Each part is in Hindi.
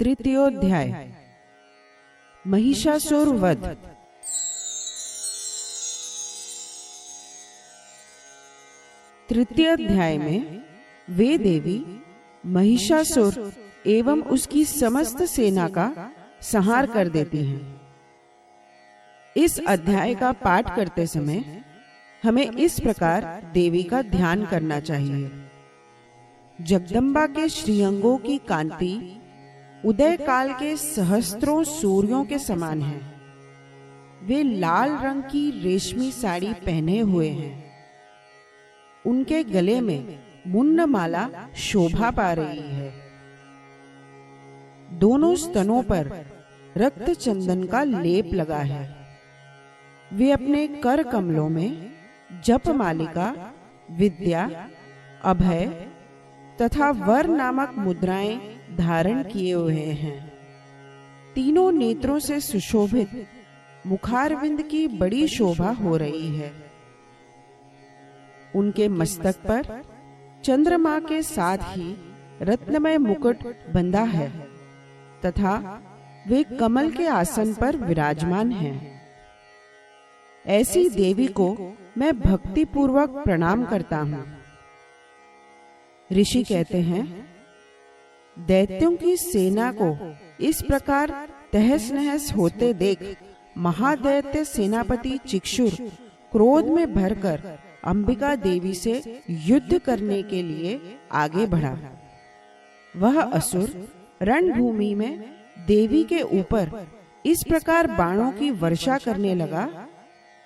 तृतीयोध्याय महिषासुर वध। तृतीय अध्याय में वे देवी महिषासुर एवं उसकी समस्त सेना का संहार कर देती हैं। इस अध्याय का पाठ करते समय हमें इस प्रकार देवी का ध्यान करना चाहिए। जगदम्बा के श्रीअंगों की कांति उदय काल के सहस्त्रों सूर्यों के समान है। वे लाल रंग की रेशमी साड़ी पहने हुए हैं। उनके गले में मुंड माला शोभा पा रही है। दोनों स्तनों पर रक्त चंदन का लेप लगा है। वे अपने कर कमलों में जप मालिका, विद्या, अभय तथा वर नामक मुद्राएं धारण किए हुए हैं। तीनों नेत्रों से सुशोभित मुखारविंद की बड़ी शोभा हो रही है। उनके मस्तक पर चंद्रमा के साथ ही रत्नमय मुकुट बंधा है तथा वे कमल के आसन पर विराजमान हैं। ऐसी देवी को मैं भक्ति पूर्वक प्रणाम करता हूँ। ऋषि कहते हैं, दैत्यों की सेना को इस प्रकार तहस नहस होते देख महादैत्य सेनापति चिक्षुर क्रोध में भरकर अंबिका देवी से युद्ध करने के लिए आगे बढ़ा। वह असुर रणभूमि में देवी के ऊपर इस प्रकार बाणों की वर्षा करने लगा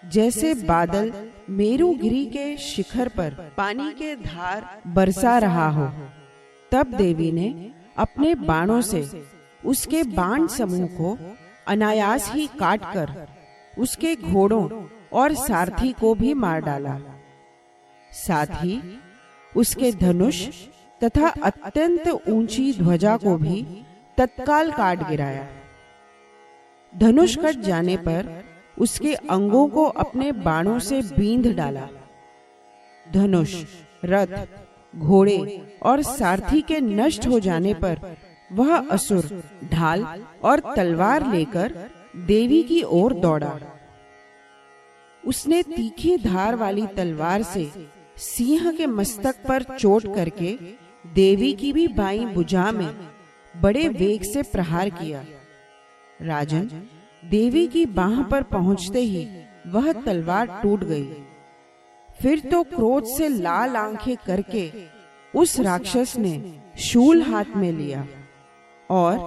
जैसे बादल मेरुगिरी के शिखर पर पानी के धार बरसा रहा हो। तब देवी ने अपने बाणों से उसके बाण समूह को अनायास ही काटकर उसके घोड़ों और सारथी को भी मार डाला। साथ ही उसके धनुष तथा अत्यंत ऊंची ध्वजा को भी तत्काल काट गिराया। धनुष कट जाने पर उसके अंगों को अपने बाणों से बींध डाला। धनुष, रथ, घोड़े और सारथी के नष्ट हो जाने पर वह असुर ढाल और तलवार लेकर देवी की ओर दौड़ा। उसने तीखी धार वाली तलवार से सिंह के मस्तक पर चोट करके देवी की भी बाईं भुजा में बड़े वेग से प्रहार किया। राजन, देवी की बाह पर पहुंचते ही वह तलवार टूट गई। फिर तो क्रोध से लाल आंखें करके उस राक्षस ने शूल हाथ में लिया और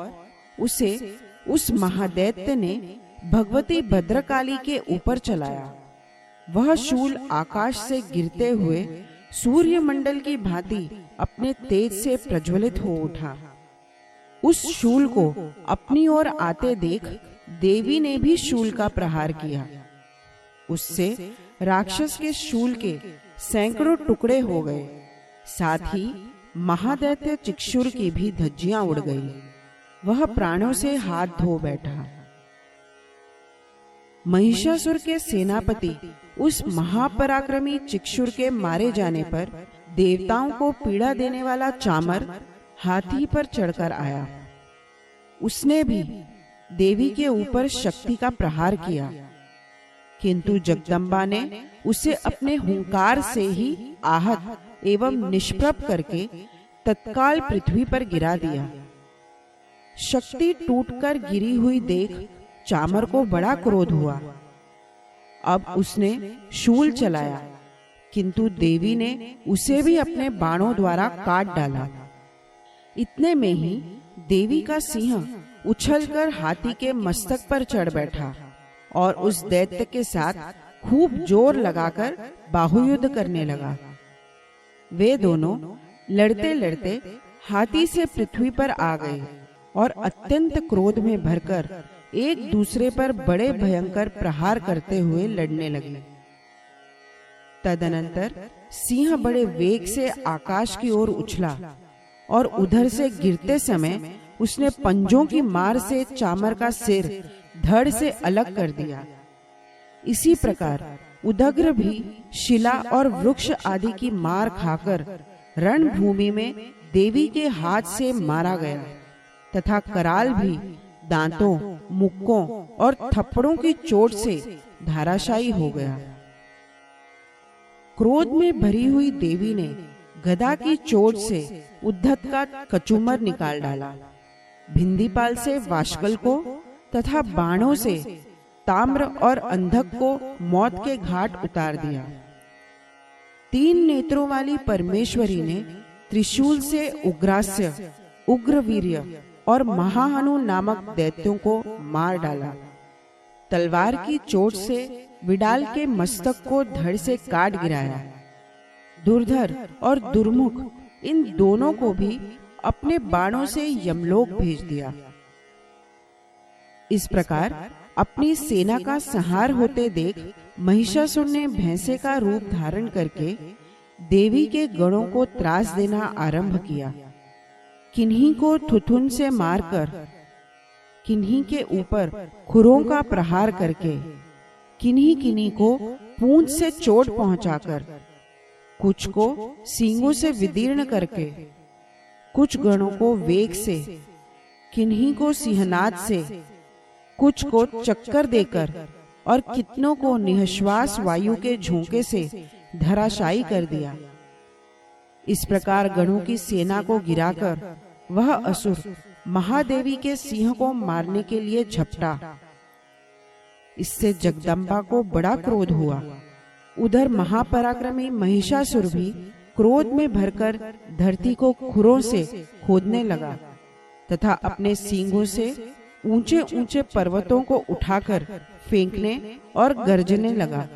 उसे उस महादैत्य ने भगवती भद्रकाली के ऊपर चलाया। वह शूल आकाश से गिरते हुए सूर्यमंडल की भांति अपने तेज से प्रज्वलित हो उठा। उस शूल को अपनी ओर आते देख देवी ने भी शूल का प्रहार किया। उससे राक्षस के शूल के सैकड़ों टुकड़े हो गए। साथ ही महादैत्य चिक्षुर की भी धज्जियां उड़ गई। वह प्राणों से हाथ धो बैठा। महिषासुर के सेनापति उस महापराक्रमी चिक्षुर के मारे जाने पर देवताओं को पीड़ा देने वाला चामर हाथी पर चढ़कर आया। उसने भी देवी के ऊपर शक्ति का प्रहार किया, किंतु जगदम्बा ने उसे अपने हुंकार से ही आहत एवं निष्प्रभ करके तत्काल पृथ्वी पर गिरा दिया। शक्ति टूटकर गिरी हुई देख चामर को बड़ा क्रोध हुआ। अब उसने शूल चलाया, किंतु देवी ने उसे भी अपने बाणों द्वारा काट डाला। इतने में ही देवी का सिंह उछलकर हाथी के मस्तक पर चढ़ बैठा और उस दैत्य के साथ खूब जोर लगाकर बाहुयुद्ध करने लगा। वे दोनों लड़ते लड़ते हाथी से पृथ्वी पर आ गए और अत्यंत क्रोध में भरकर एक दूसरे पर बड़े भयंकर प्रहार करते हुए लड़ने लगे। तदनंतर सिंह बड़े वेग से आकाश की ओर उछला और उधर से गिरते समय उसने पंजों की मार से चामर का सिर धड़ से अलग कर दिया। इसी प्रकार उदग्र भी शिला और वृक्ष आदि की मार खाकर रणभूमि में देवी के हाथ से मारा गया। तथा कराल भी दांतों, मुक्कों और थप्पड़ों की चोट से धाराशायी हो गया। क्रोध में भरी हुई देवी ने गदा की चोट से उद्धत का कचूमर निकाल डाला, भिंदीपाल से वाशकल को तथा बाणों से ताम्र और अंधक को मौत के घाट उतार दिया। 3 नेत्रों वाली परमेश्वरी ने त्रिशूल से उग्रास्य, उग्रवीर्य और महाहनु नामक दैत्यों को मार डाला। तलवार की चोट से विडाल के मस्तक को धड़ से काट गिराया। दुर्धर और दुर्मुख इन दोनों को भी अपने बाणों से यमलोक भेज दिया। इस प्रकार अपनी सेना का संहार होते देख महिषासुर ने भैंसे का रूप धारण करके देवी के गणों को त्रास देना आरंभ किया। किन्हीं को थुथुन से मारकर, किन्हीं के ऊपर खुरों का प्रहार करके, किन्हीं को पूंछ से चोट पहुंचाकर, कुछ को सींगों से विदीर्ण करके, कुछ गणों को वेग से, किन्हीं को सिंहनाद से, कुछ को चक्कर देकर और कितनों को निःश्वास वायु के झोंके से धराशायी कर दिया। इस प्रकार गणों की सेना को गिराकर वह असुर महादेवी के सिंह को मारने के लिए झपटा। इससे जगदम्बा को बड़ा क्रोध हुआ। उधर महापराक्रमी महिषासुर भी क्रोध में भरकर धरती को खुरों से खोदने लगा तथा अपने सींगों से ऊंचे ऊंचे पर्वतों को उठाकर फेंकने और गरजने लगा।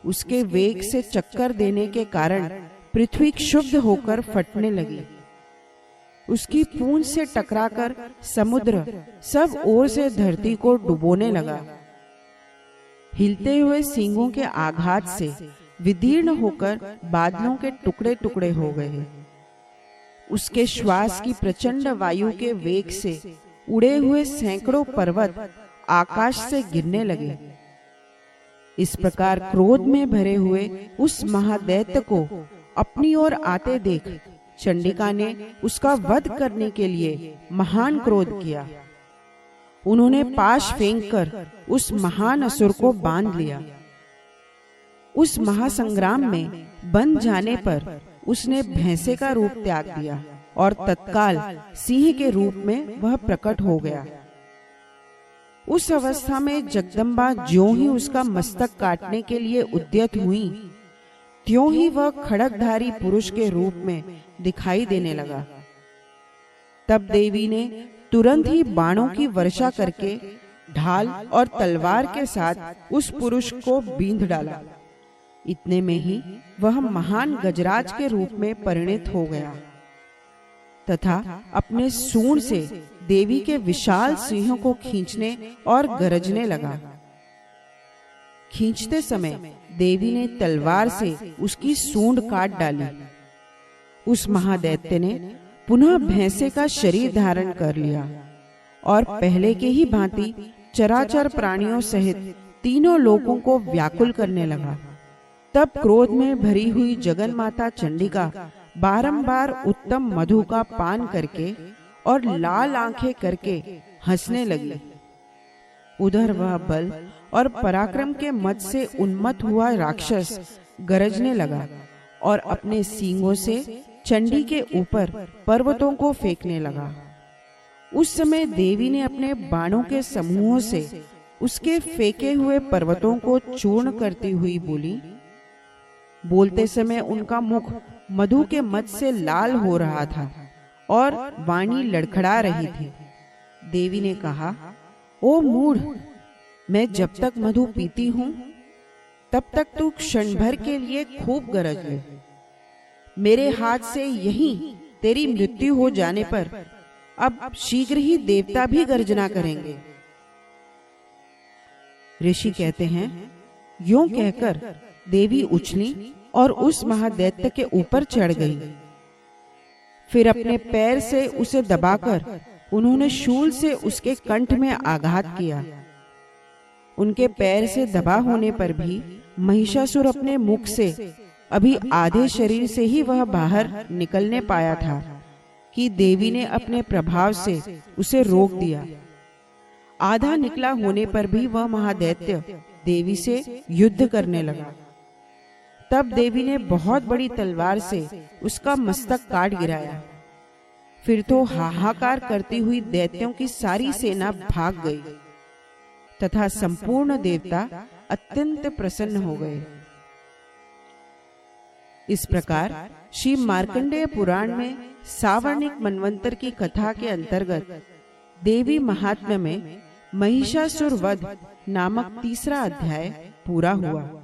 उसके वेग से चक्कर देने के कारण पृथ्वी क्षुब्ध होकर फटने लगी। उसकी पूंछ से टकराकर समुद्र सब ओर से धरती को डुबोने लगा। हिलते हुए सींगों के आघात से विदीर्ण होकर बादलों के टुकड़े टुकड़े हो गए। उसके श्वास की प्रचंड वायु के वेग से उड़े हुए सैकड़ों पर्वत आकाश से गिरने लगे। इस प्रकार क्रोध में भरे हुए उस महादैत्य को अपनी ओर आते देख चंडिका ने उसका वध करने के लिए महान क्रोध किया। उन्होंने पाश फेंककर उस महान असुर को बांध लिया। उस महासंग्राम में बंध जाने पर उसने भैंसे का रूप त्याग दिया और तत्काल सिंह के रूप में वह प्रकट हो गया। उस अवस्था में जगदम्बा ज्यों ही उसका मस्तक काटने के लिए उद्यत हुई, त्यों ही वह खड्गधारी पुरुष के रूप में दिखाई देने लगा। तब देवी ने तुरंत ही बाणों की वर्षा करके ढाल और तलवार के साथ उस पुरुष को बींध डाला। इतने में ही वह महान गजराज के रूप में परिणित हो गया तथा अपने सूंड से देवी के विशाल सिंह को खींचने और गरजने लगा। खींचते समय देवी ने तलवार से उसकी सूंड काट डाली। उस महादैत्य ने पुनः भैंसे का शरीर धारण कर लिया और पहले के ही भांति चराचर प्राणियों सहित तीनों लोगों को व्याकुल करने लगा। तब क्रोध में भरी हुई जगन माता चंडिका बारंबार उत्तम मधु का पान करके और लाल आंखें करके हंसने लगी। उधर वह बल और पराक्रम के मद से उन्मत्त हुआ राक्षस गरजने लगा और अपने सींगों से चंडी के ऊपर पर्वतों को फेंकने लगा। उस समय देवी ने अपने बाणों के समूहों से उसके फेंके हुए पर्वतों को चूर्ण करती हुई बोली। बोलते समय उनका मुख मधु के मद से लाल हो रहा था और वाणी लड़खड़ा रही थी। देवी ने कहा, ओ मूढ़, मैं जब तक मधु पीती हूं तब तक तू क्षण भर के लिए खूब गरज ले। मेरे हाथ से यहीं तेरी मृत्यु हो जाने पर अब शीघ्र ही देवता भी गर्जना करेंगे। ऋषि कहते हैं, यूं कहकर देवी उछली और उस महादैत्य के ऊपर चढ़ गई। फिर अपने पैर से उसे दबाकर उन्होंने शूल से उसके कंठ में आघात किया। उनके पैर से दबा होने पर भी महिषासुर अपने मुख से अभी आधे शरीर से ही वह बाहर निकलने पाया था। कि देवी ने अपने प्रभाव से उसे रोक दिया। आधा निकला होने पर भी वह महादैत्य देवी से युद्ध करने लगा। तब देवी ने बहुत बड़ी तलवार से उसका मस्तक काट गिराया। फिर तो हाहाकार करती हुई दैत्यों की सारी सेना भाग गई तथा संपूर्ण देवता अत्यंत प्रसन्न हो गए। इस प्रकार श्री मार्कंडेय पुराण में सावर्णिक मनवंतर की कथा के अंतर्गत देवी महात्म्य में महिषासुर वध नामक तीसरा अध्याय पूरा हुआ।